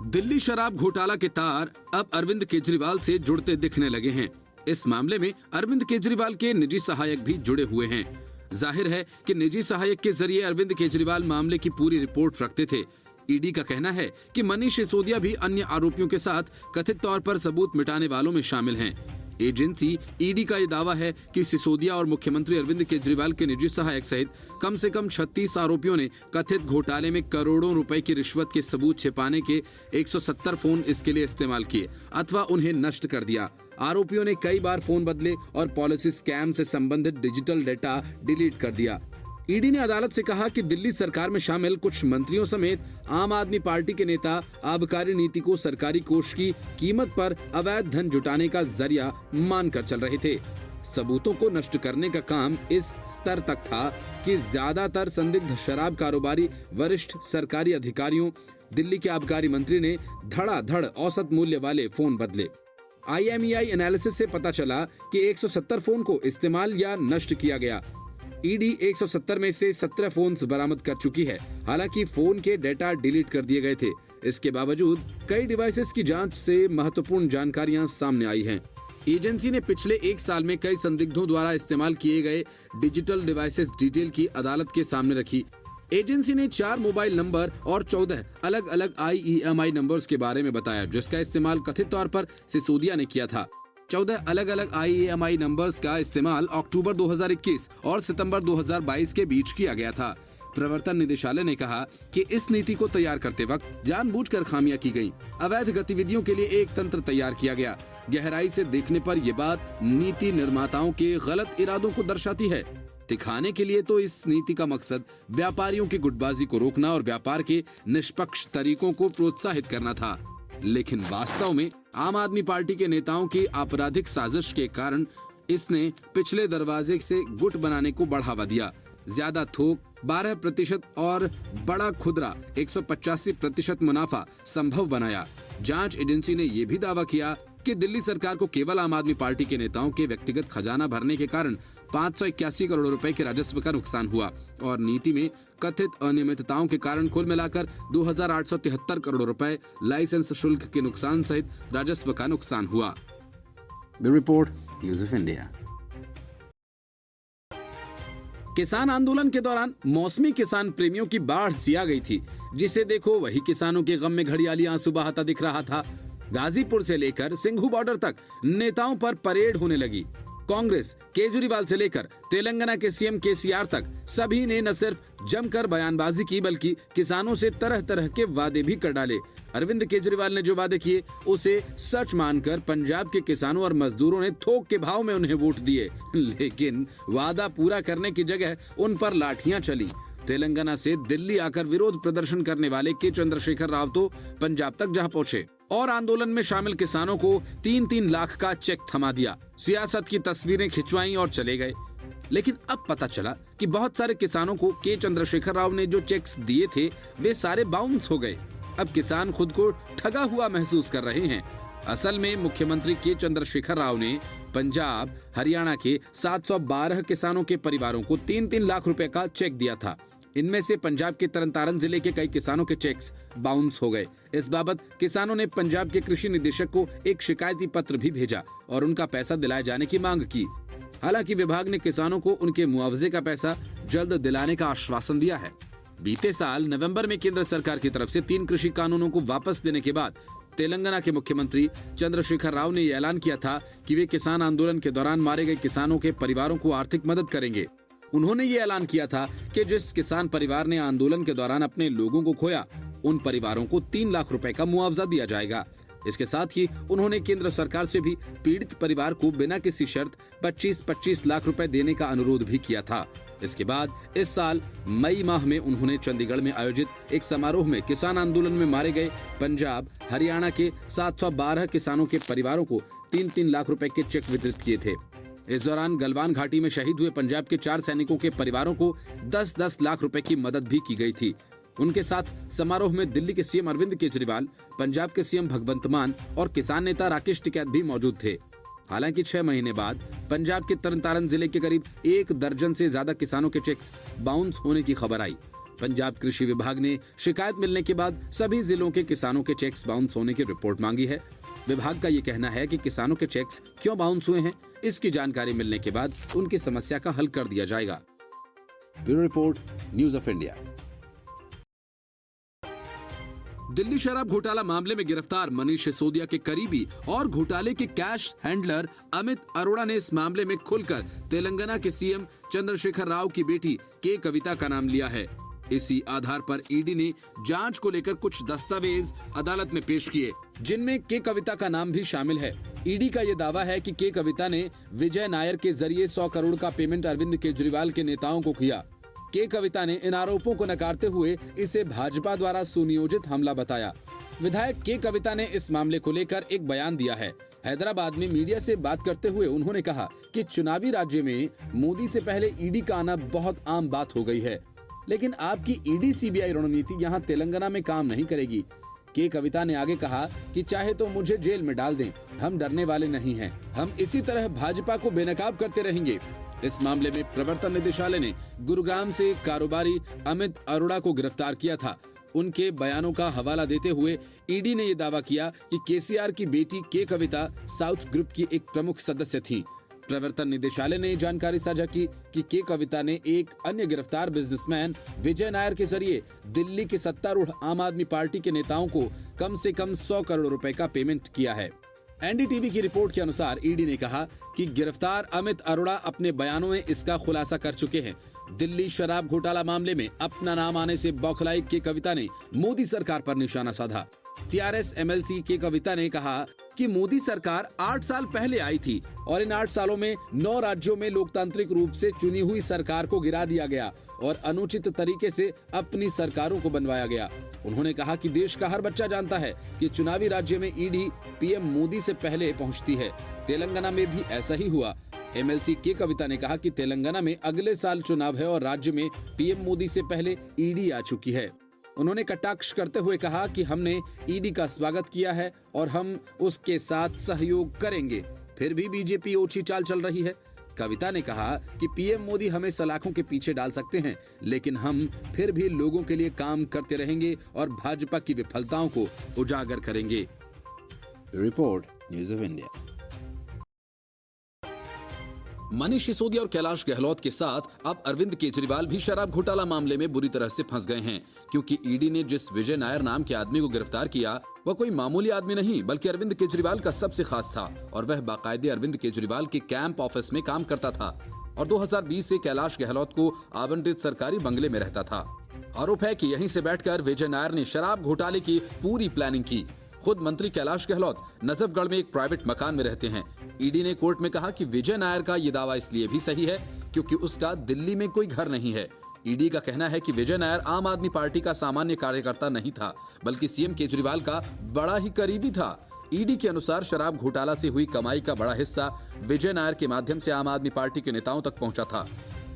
दिल्ली शराब घोटाला के तार अब अरविंद केजरीवाल से जुड़ते दिखने लगे हैं। इस मामले में अरविंद केजरीवाल के निजी सहायक भी जुड़े हुए हैं। जाहिर है कि निजी सहायक के जरिए अरविंद केजरीवाल मामले की पूरी रिपोर्ट रखते थे। ईडी का कहना है कि मनीष सिसोदिया भी अन्य आरोपियों के साथ कथित तौर पर सबूत मिटाने वालों में शामिल हैं। एजेंसी ईडी का यह दावा है कि सिसोदिया और मुख्यमंत्री अरविंद केजरीवाल के निजी सहायक सहित कम से कम 36 आरोपियों ने कथित घोटाले में करोड़ों रुपए की रिश्वत के सबूत छिपाने के 170 फोन इसके लिए इस्तेमाल किए अथवा उन्हें नष्ट कर दिया। आरोपियों ने कई बार फोन बदले और पॉलिसी स्कैम से संबंधित डिजिटल डेटा डिलीट कर दिया। ईडी ने अदालत से कहा कि दिल्ली सरकार में शामिल कुछ मंत्रियों समेत आम आदमी पार्टी के नेता आबकारी नीति को सरकारी कोष की कीमत पर अवैध धन जुटाने का जरिया मानकर चल रहे थे। सबूतों को नष्ट करने का काम इस स्तर तक था कि ज्यादातर संदिग्ध शराब कारोबारी वरिष्ठ सरकारी अधिकारियों दिल्ली के आबकारी मंत्री ने धड़ाधड़ औसत मूल्य वाले फोन बदले। IMEI एनालिसिस से पता चला कि 170 फोन को इस्तेमाल या नष्ट किया गया। ईडी 170 में से 17 फोन्स बरामद कर चुकी है। हालांकि फोन के डेटा डिलीट कर दिए गए थे। इसके बावजूद कई डिवाइसेस की जांच से महत्वपूर्ण जानकारियां सामने आई हैं। एजेंसी ने पिछले एक साल में कई संदिग्धों द्वारा इस्तेमाल किए गए डिजिटल डिवाइसेस डिटेल की अदालत के सामने रखी। एजेंसी ने 4 मोबाइल नंबर और 14 अलग अलग IEMI नंबर्स के बारे में बताया, जिसका इस्तेमाल कथित तौर पर सिसोदिया ने किया था। 14 अलग अलग IEMI नंबर्स का इस्तेमाल अक्टूबर 2021 और सितंबर 2022 के बीच किया गया था। प्रवर्तन निदेशालय ने कहा कि इस नीति को तैयार करते वक्त जानबूझकर खामियां की गईं। अवैध गतिविधियों के लिए एक तंत्र तैयार किया गया। गहराई से देखने पर यह बात नीति निर्माताओं के गलत इरादों को दर्शाती है। दिखाने के लिए तो इस नीति का मकसद व्यापारियों की गुटबाजी को रोकना और व्यापार के निष्पक्ष तरीकों को प्रोत्साहित करना था, लेकिन वास्तव में आम आदमी पार्टी के नेताओं की आपराधिक साजिश के कारण इसने पिछले दरवाजे से गुट बनाने को बढ़ावा दिया। ज्यादा थोक 12% और बड़ा खुदरा 185% मुनाफा संभव बनाया। जांच एजेंसी ने यह भी दावा किया कि दिल्ली सरकार को केवल आम आदमी पार्टी के नेताओं के व्यक्तिगत खजाना भरने के कारण 581 करोड़ रुपए के राजस्व का नुकसान हुआ और नीति में कथित अनियमितताओं के कारण कुल मिलाकर 2873 करोड़ रुपए लाइसेंस शुल्क के नुकसान सहित राजस्व का नुकसान हुआ। Bureau report, news of India. किसान आंदोलन के दौरान मौसमी किसान प्रेमियों की बाढ़ सी आ गई थी। जिसे देखो वही किसानों के गम में घड़ियाली आंसू बहाता दिख रहा था। गाजीपुर से लेकर सिंघू बॉर्डर तक नेताओं पर परेड होने लगी। कांग्रेस केजरीवाल से लेकर तेलंगाना के CM KCR तक सभी ने न सिर्फ जमकर बयानबाजी की बल्कि किसानों से तरह तरह के वादे भी कर डाले। अरविंद केजरीवाल ने जो वादे किए उसे सच मानकर पंजाब के किसानों और मजदूरों ने थोक के भाव में उन्हें वोट दिए, लेकिन वादा पूरा करने की जगह उन पर लाठियां चली। तेलंगाना से दिल्ली आकर विरोध प्रदर्शन करने वाले के चंद्रशेखर राव तो पंजाब तक जा पहुंचे और आंदोलन में शामिल किसानों को 3-3 लाख का चेक थमा दिया। सियासत की तस्वीरें खिंचवाई और चले गए। लेकिन अब पता चला कि बहुत सारे किसानों को के चंद्रशेखर राव ने जो चेक्स दिए थे वे सारे बाउंस हो गए। अब किसान खुद को ठगा हुआ महसूस कर रहे हैं। असल में मुख्यमंत्री के चंद्रशेखर राव ने पंजाब हरियाणा के 712 किसानों के परिवारों को 3-3 लाख रुपए का चेक दिया था। इनमें से पंजाब के तरनतारन जिले के कई किसानों के चेक्स बाउंस हो गए। इस बाबत किसानों ने पंजाब के कृषि निदेशक को एक शिकायती पत्र भी भेजा और उनका पैसा दिलाए जाने की मांग की। हालांकि विभाग ने किसानों को उनके मुआवजे का पैसा जल्द दिलाने का आश्वासन दिया है। बीते साल नवंबर में केंद्र सरकार की तरफ से 3 कृषि कानूनों को वापस देने के बाद तेलंगाना के मुख्यमंत्री चंद्रशेखर राव ने ऐलान किया था कि वे किसान आंदोलन के दौरान मारे गए किसानों के परिवारों को आर्थिक मदद करेंगे। उन्होंने ये ऐलान किया था कि जिस किसान परिवार ने आंदोलन के दौरान अपने लोगों को खोया उन परिवारों को 3 लाख रुपए का मुआवजा दिया जाएगा। इसके साथ ही उन्होंने केंद्र सरकार से भी पीड़ित परिवार को बिना किसी शर्त 25-25 लाख रुपए देने का अनुरोध भी किया था। इसके बाद इस साल मई माह में उन्होंने चंडीगढ़ में आयोजित एक समारोह में किसान आंदोलन में मारे गए पंजाब हरियाणा के 712 किसानों के परिवारों को 3-3 लाख रुपए के चेक वितरित किए थे। इस दौरान गलवान घाटी में शहीद हुए पंजाब के 4 सैनिकों के परिवारों को 10-10 लाख रुपए की मदद भी की गई थी। उनके साथ समारोह में दिल्ली के CM अरविंद केजरीवाल, पंजाब के CM भगवंत मान और किसान नेता राकेश टिकैत भी मौजूद थे। हालांकि 6 महीने बाद पंजाब के तरनतारन जिले के करीब 1 दर्जन से ज्यादा किसानों के चेक्स बाउंस होने की खबर आई। पंजाब कृषि विभाग ने शिकायत मिलने के बाद सभी जिलों के किसानों के चेक्स बाउंस होने की रिपोर्ट मांगी है। विभाग का ये कहना है कि किसानों के चेक्स क्यों बाउंस हुए हैं, इसकी जानकारी मिलने के बाद उनकी समस्या का हल कर दिया जाएगा। Bureau Report, News of India. Delhi शराब घोटाला मामले में गिरफ्तार मनीष सिसोदिया के करीबी और घोटाले के कैश हैंडलर अमित अरोड़ा ने इस मामले में खुलकर तेलंगाना के सीएम चंद्रशेखर राव की बेटी के कविता का नाम लिया है। इसी आधार पर ईडी ने जांच को लेकर कुछ दस्तावेज अदालत में पेश किए, जिनमें के कविता का नाम भी शामिल है। ईडी का यह दावा है कि के कविता ने विजय नायर के जरिए 100 करोड़ का पेमेंट अरविंद केजरीवाल के नेताओं को किया। के कविता ने इन आरोपों को नकारते हुए इसे भाजपा द्वारा सुनियोजित हमला बताया। विधायक के कविता ने इस मामले को लेकर एक बयान दिया है। हैदराबाद में मीडिया से बात करते हुए उन्होंने कहा कि चुनावी राज्य में मोदी से पहले ईडी का आना बहुत आम बात हो गई है, लेकिन आपकी ईडी सीबीआई रणनीति यहाँ तेलंगाना में काम नहीं करेगी। के कविता ने आगे कहा कि चाहे तो मुझे जेल में डाल दें, हम डरने वाले नहीं हैं। हम इसी तरह भाजपा को बेनकाब करते रहेंगे। इस मामले में प्रवर्तन निदेशालय ने गुरुग्राम से कारोबारी अमित अरोड़ा को गिरफ्तार किया था। उनके बयानों का हवाला देते हुए ईडी ने यह दावा किया कि केसीआर की बेटी के कविता साउथ ग्रुप की एक प्रमुख सदस्य थी। प्रवर्तन निदेशालय ने जानकारी साझा की कि के कविता ने एक अन्य गिरफ्तार बिजनेसमैन विजय नायर के जरिए दिल्ली के सत्तारूढ़ आम आदमी पार्टी के नेताओं को कम से कम 100 करोड़ रुपए का पेमेंट किया है। एनडीटीवी की रिपोर्ट के अनुसार ईडी ने कहा कि गिरफ्तार अमित अरोड़ा अपने बयानों में इसका खुलासा कर चुके हैं। दिल्ली शराब घोटाला मामले में अपना नाम आने से बौखलाई के कविता ने मोदी सरकार पर निशाना साधा। टीआरएस एमएलसी के कविता ने कहा कि मोदी सरकार 8 साल पहले आई थी और इन 8 सालों में 9 राज्यों में लोकतांत्रिक रूप से चुनी हुई सरकार को गिरा दिया गया और अनुचित तरीके से अपनी सरकारों को बनवाया गया। उन्होंने कहा कि देश का हर बच्चा जानता है कि चुनावी राज्य में ईडी पीएम मोदी से पहले पहुंचती है। तेलंगाना में भी ऐसा ही हुआ। एमएलसी के कविता ने कहा कि तेलंगाना में अगले साल चुनाव है और राज्य में पीएम मोदी से पहले ईडी आ चुकी है। उन्होंने कटाक्ष करते हुए कहा कि हमने ईडी का स्वागत किया है और हम उसके साथ सहयोग करेंगे, फिर भी बीजेपी ओछी चाल चल रही है। कविता ने कहा कि पीएम मोदी हमें सलाखों के पीछे डाल सकते हैं, लेकिन हम फिर भी लोगों के लिए काम करते रहेंगे और भाजपा की विफलताओं को उजागर करेंगे। Report, News of India. Manish Sisodia और कैलाश गहलोत के साथ अब अरविंद केजरीवाल भी शराब घोटाला मामले में बुरी तरह से फंस गए हैं, क्योंकि ईडी ने जिस विजय नायर नाम के आदमी को गिरफ्तार किया वह कोई मामूली आदमी नहीं बल्कि अरविंद केजरीवाल का सबसे खास था और वह बाकायदे अरविंद केजरीवाल के कैंप ऑफिस में काम करता था और 2020 से कैलाश गहलोत को आवंटित सरकारी बंगले में रहता था। आरोप है कि यहीं से बैठकर विजय नायर ने शराब घोटाले की पूरी प्लानिंग की। खुद मंत्री कैलाश गहलोत नजफगढ़ में एक प्राइवेट मकान में रहते हैं। ईडी ने कोर्ट में कहा कि विजय नायर का ये दावा इसलिए भी सही है क्योंकि उसका दिल्ली में कोई घर नहीं है। ईडी का कहना है कि विजय नायर आम आदमी पार्टी का सामान्य कार्यकर्ता नहीं था बल्कि सीएम केजरीवाल का बड़ा ही करीबी था। ईडी के अनुसार शराब घोटाला से हुई कमाई का बड़ा हिस्सा विजय नायर के माध्यम से आम आदमी पार्टी के नेताओं तक पहुंचा था।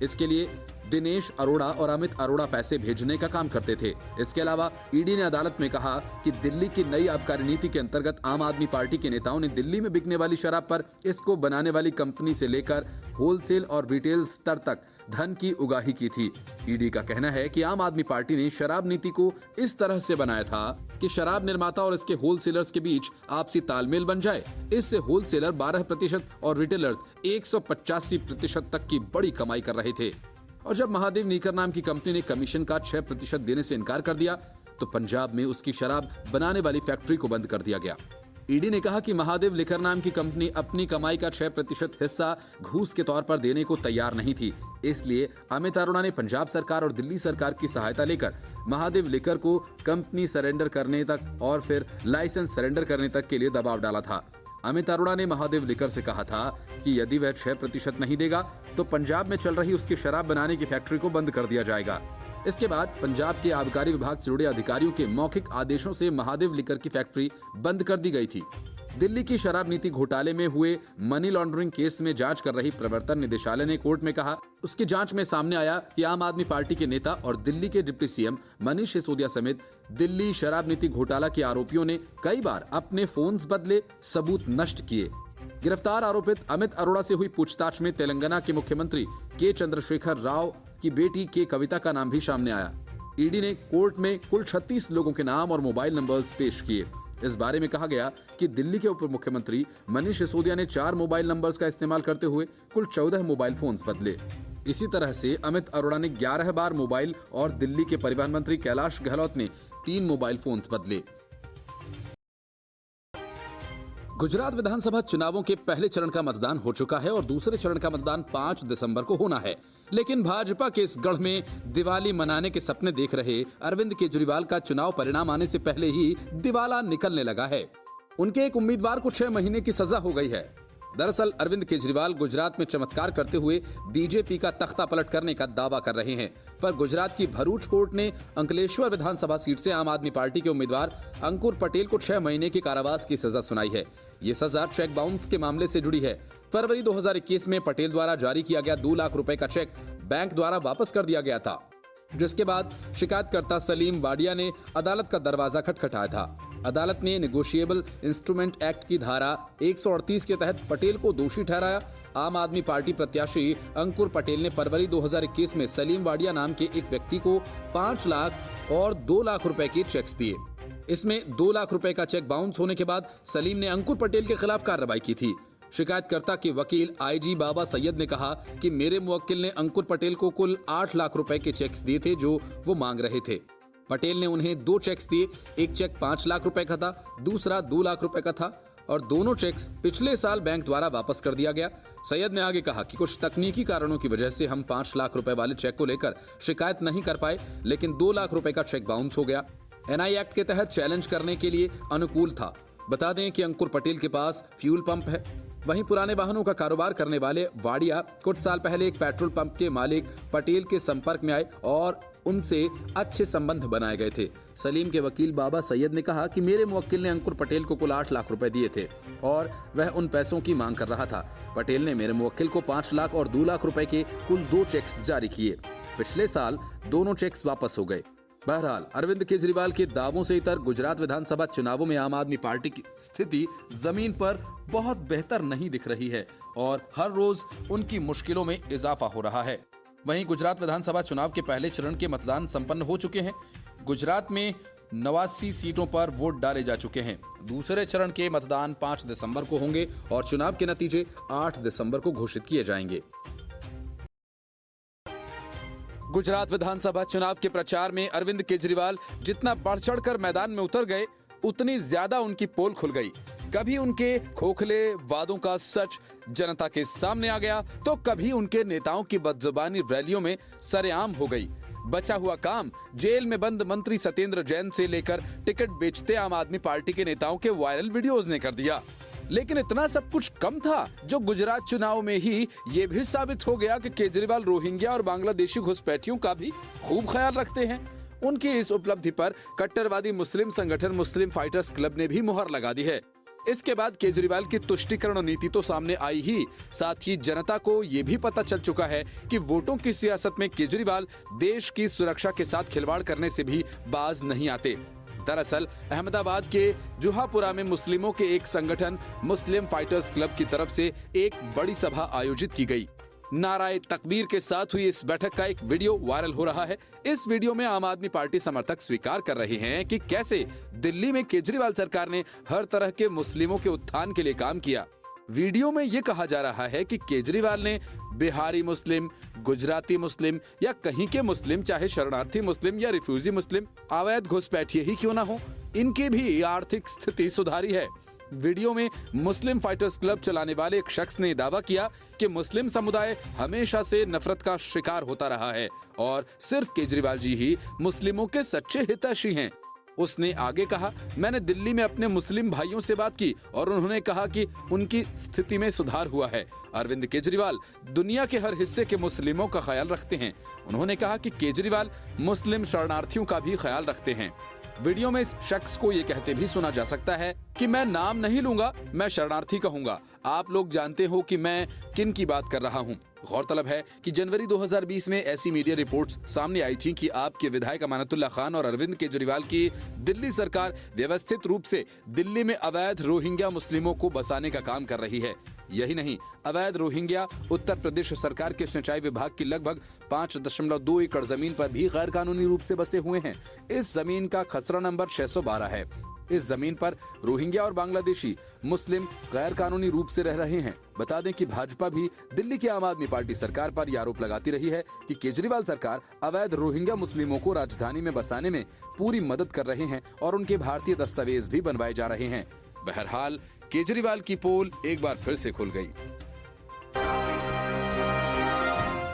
इसके लिए दिनेश अरोड़ा और अमित अरोड़ा पैसे भेजने का काम करते थे। इसके अलावा ईडी ने अदालत में कहा कि दिल्ली की नई आबकारी नीति के अंतर्गत आम आदमी पार्टी के नेताओं ने दिल्ली में बिकने वाली शराब पर इसको बनाने वाली कंपनी से लेकर होलसेल और रिटेल स्तर तक धन की उगाही की थी। ईडी का कहना है कि आम आदमी पार्टी ने शराब नीति को इस तरह से बनाया था कि शराब निर्माता और इसके होलसेलर्स के बीच आपसी तालमेल बन जाए। इससे होलसेलर 12% और रिटेलर्स 185% तक की बड़ी कमाई कर रहे थे। और जब महादेव नीकर नाम की कंपनी ने कमीशन का 6% देने से इनकार कर दिया तो पंजाब में उसकी शराब बनाने वाली फैक्ट्री को बंद कर दिया गया। ईडी ने कहा कि महादेव लिकर नाम की कंपनी अपनी कमाई का 6% हिस्सा घूस के तौर पर देने को तैयार नहीं थी। इसलिए अमित अरोड़ा ने पंजाब सरकार और दिल्ली सरकार की सहायता लेकर महादेव लिकर को कंपनी सरेंडर करने तक और फिर लाइसेंस सरेंडर करने तक के लिए दबाव डाला था। अमित अरोड़ा ने महादेव लिकर से कहा था कि यदि वह 6% नहीं देगा तो पंजाब में चल रही उसकी शराब बनाने की फैक्ट्री को बंद कर दिया जाएगा। इसके बाद पंजाब के आबकारी विभाग से जुड़े अधिकारियों के मौखिक आदेशों से महादेव लिकर की फैक्ट्री बंद कर दी गई थी। दिल्ली की शराब नीति घोटाले में हुए मनी लॉन्ड्रिंग केस में जांच कर रही प्रवर्तन निदेशालय ने कोर्ट में कहा, उसकी जांच में सामने आया कि आम आदमी पार्टी के नेता और दिल्ली के डिप्टी सीएम मनीष सिसोदिया समेत दिल्ली शराब नीति घोटाला के आरोपियों ने कई बार अपने फोन्स बदले, सबूत नष्ट किए। गिरफ्तार आरोपित अमित अरोड़ा से हुई पूछताछ में तेलंगाना के मुख्यमंत्री के चंद्रशेखर राव की बेटी के कविता का नाम भी सामने आया। ईडी ने कोर्ट में कुल 36 लोगों के नाम और मोबाइल नंबर्स पेश किए। इस बारे में कहा गया कि दिल्ली के उप मुख्यमंत्री मनीष सिसोदिया ने 4 मोबाइल नंबर्स का इस्तेमाल करते हुए कुल 14 मोबाइल फोन्स बदले। इसी तरह से अमित अरोड़ा ने 11 बार मोबाइल और दिल्ली के परिवहन मंत्री कैलाश गहलोत ने 3 मोबाइल फोन्स बदले। गुजरात विधानसभा चुनावों के पहले चरण का मतदान हो चुका है और दूसरे चरण का मतदान 5 दिसंबर को होना है। लेकिन भाजपा के इस गढ़ में दिवाली मनाने के सपने देख रहे अरविंद केजरीवाल का चुनाव परिणाम आने से पहले ही दिवाला निकलने लगा है। उनके एक उम्मीदवार को 6 महीने की सजा हो गई है। दरअसल अरविंद केजरीवाल गुजरात में चमत्कार करते हुए बीजेपी का तख्ता पलट करने का दावा कर रहे हैं, पर गुजरात की भरूच कोर्ट ने अंकलेश्वर विधानसभा सीट से आम आदमी पार्टी के उम्मीदवार अंकुर पटेल को 6 महीने की कारावास की सजा सुनाई है। ये सजा चेक बाउंस के मामले से जुड़ी है। फरवरी 2021 में पटेल द्वारा जारी किया गया 2 लाख रुपए का चेक बैंक द्वारा वापस कर दिया गया था, जिसके बाद शिकायतकर्ता सलीम वाडिया ने अदालत का दरवाजा खटखटाया था। अदालत ने नेगोशिएबल इंस्ट्रूमेंट एक्ट की धारा 138 के तहत पटेल को दोषी ठहराया। आम आदमी पार्टी प्रत्याशी अंकुर पटेल ने फरवरी 2021 में सलीम वाडिया नाम के एक व्यक्ति को 5 लाख और 2 लाख रुपए के चेक्स दिए। इसमें 2 लाख रुपए का चेक बाउंस होने के बाद सलीम ने अंकुर पटेल के खिलाफ कार्रवाई की थी। शिकायतकर्ता के वकील आईजी बाबा सैयद ने कहा कि मेरे मुवक्किल ने अंकुर पटेल को कुल 8 लाख रुपए के चेक्स दिए थे जो वो मांग रहे थे। पटेल ने उन्हें 2 चेक्स दिए, एक चेक 5 लाख रुपए का था, दूसरा 2 लाख रुपए का था और दोनों चेक्स पिछले साल बैंक द्वारा वापस कर दिया गया। सैयद ने आगे कहा कि कुछ तकनीकी कारणों की वजह से हम 5 लाख रुपए वाले चेक को लेकर शिकायत नहीं कर पाए, लेकिन 2 लाख रुपए का चेक बाउंस हो गया। एनआई एक्ट के तहत चैलेंज करने के लिए अनुकूल था। बता दें कि अंकुर पटेल के पास फ्यूल पंप है। वहीं पुराने वाहनों का कारोबार करने वाले वाडिया कुछ साल पहले एक पेट्रोल पंप के मालिक पटेल के संपर्क में आए और उनसे अच्छे संबंध बनाए गए थे। सलीम के वकील बाबा सैयद ने कहा कि मेरे मुवक्किल ने अंकुर पटेल को कुल 8 लाख रुपए दिए थे और वह उन पैसों की मांग कर रहा था। पटेल ने मेरे मुवक्किल को 5 लाख और 2 लाख रुपए के कुल 2 चेक्स जारी किए। पिछले साल दोनों चेक्स वापस हो गए। बहरहाल अरविंद केजरीवाल के दावों से इतर गुजरात विधानसभा चुनावों में आम आदमी पार्टी की स्थिति जमीन पर बहुत बेहतर नहीं दिख रही है और हर रोज उनकी मुश्किलों में इजाफा हो रहा है। वहीं गुजरात विधानसभा चुनाव के पहले चरण के मतदान संपन्न हो चुके हैं। गुजरात में 89 सीटों पर वोट डाले जा चुके हैं। दूसरे चरण के मतदान 5 दिसंबर को होंगे और चुनाव के नतीजे 8 दिसंबर को घोषित किए जाएंगे। गुजरात विधानसभा चुनाव के प्रचार में अरविंद केजरीवाल जितना बढ़ चढ़कर मैदान में उतर गए, उतनी ज्यादा उनकी पोल खुल गई। कभी उनके खोखले वादों का सच जनता के सामने आ गया, तो कभी उनके नेताओं की बदजुबानी रैलियों में सरेआम हो गई। बचा हुआ काम जेल में बंद मंत्री सत्येंद्र जैन से लेकर टिकट बेचते आम आदमी पार्टी के नेताओं के वायरल वीडियोस ने कर दिया। लेकिन इतना सब कुछ कम था जो गुजरात चुनाव में ही ये भी साबित हो गया कि केजरीवाल रोहिंग्या और बांग्लादेशी घुसपैठियों का भी खूब ख्याल रखते हैं। उनकी इस उपलब्धि पर कट्टरवादी मुस्लिम संगठन मुस्लिम फाइटर्स क्लब ने भी मुहर लगा दी है। इसके बाद केजरीवाल की तुष्टीकरण नीति तो सामने आई ही, साथ ही जनता को ये भी पता चल चुका है कि वोटों की सियासत में केजरीवाल देश की सुरक्षा के साथ खिलवाड़ करने से भी बाज नहीं आते। दरअसल अहमदाबाद के जुहापुरा में मुस्लिमों के एक संगठन मुस्लिम फाइटर्स क्लब की तरफ से एक बड़ी सभा आयोजित की गई। नाराए तकबीर के साथ हुई इस बैठक का एक वीडियो वायरल हो रहा है। इस वीडियो में आम आदमी पार्टी समर्थक स्वीकार कर रहे हैं कि कैसे दिल्ली में केजरीवाल सरकार ने हर तरह के मुस्लिमों के उत्थान के लिए काम किया। वीडियो में ये कहा जा रहा है कि केजरीवाल ने बिहारी मुस्लिम, गुजराती मुस्लिम या कहीं के मुस्लिम, चाहे शरणार्थी मुस्लिम या रिफ्यूजी मुस्लिम, अवैध घुसपैठिए ही क्यों ना हो, इनकी भी आर्थिक स्थिति सुधारी है। वीडियो में मुस्लिम फाइटर्स क्लब चलाने वाले एक शख्स ने दावा किया कि मुस्लिम समुदाय हमेशा से नफरत का शिकार होता रहा है और सिर्फ केजरीवाल जी ही मुस्लिमों के सच्चे हितैषी हैं। उसने आगे कहा, मैंने दिल्ली में अपने मुस्लिम भाइयों से बात की और उन्होंने कहा कि उनकी स्थिति में सुधार हुआ है। अरविंद केजरीवाल दुनिया के हर हिस्से के मुस्लिमों का ख्याल रखते हैं। उन्होंने कहा कि केजरीवाल मुस्लिम शरणार्थियों का भी ख्याल रखते हैं। वीडियो में इस शख्स को ये कहते भी सुना जा सकता है कि मैं नाम नहीं लूंगा, मैं शरणार्थी कहूंगा। आप लोग जानते हो कि मैं किन की बात कर रहा हूँ। गौरतलब है कि जनवरी 2020 में ऐसी मीडिया रिपोर्ट्स सामने आई थी कि आपके विधायक अमानतुल्लाह खान और अरविंद केजरीवाल की दिल्ली सरकार व्यवस्थित रूप से दिल्ली में अवैध रोहिंग्या मुस्लिमों को बसाने का काम कर रही है। यही नहीं, अवैध रोहिंग्या उत्तर प्रदेश सरकार के सिंचाई विभाग की लगभग 5.2 एकड़ जमीन पर भी गैर कानूनी रूप से बसे हुए हैं। इस जमीन का खसरा नंबर 612 है। इस जमीन पर रोहिंग्या और बांग्लादेशी मुस्लिम गैर कानूनी रूप से रह रहे हैं। बता दें कि भाजपा भी दिल्ली की आम आदमी पार्टी सरकार पर यह आरोप लगाती रही है कि केजरीवाल सरकार अवैध रोहिंग्या मुस्लिमों को राजधानी में बसाने में पूरी मदद कर रहे हैं और उनके भारतीय दस्तावेज भी बनवाए जा रहे हैं। बहरहाल केजरीवाल की पोल एक बार फिर से खुल गई।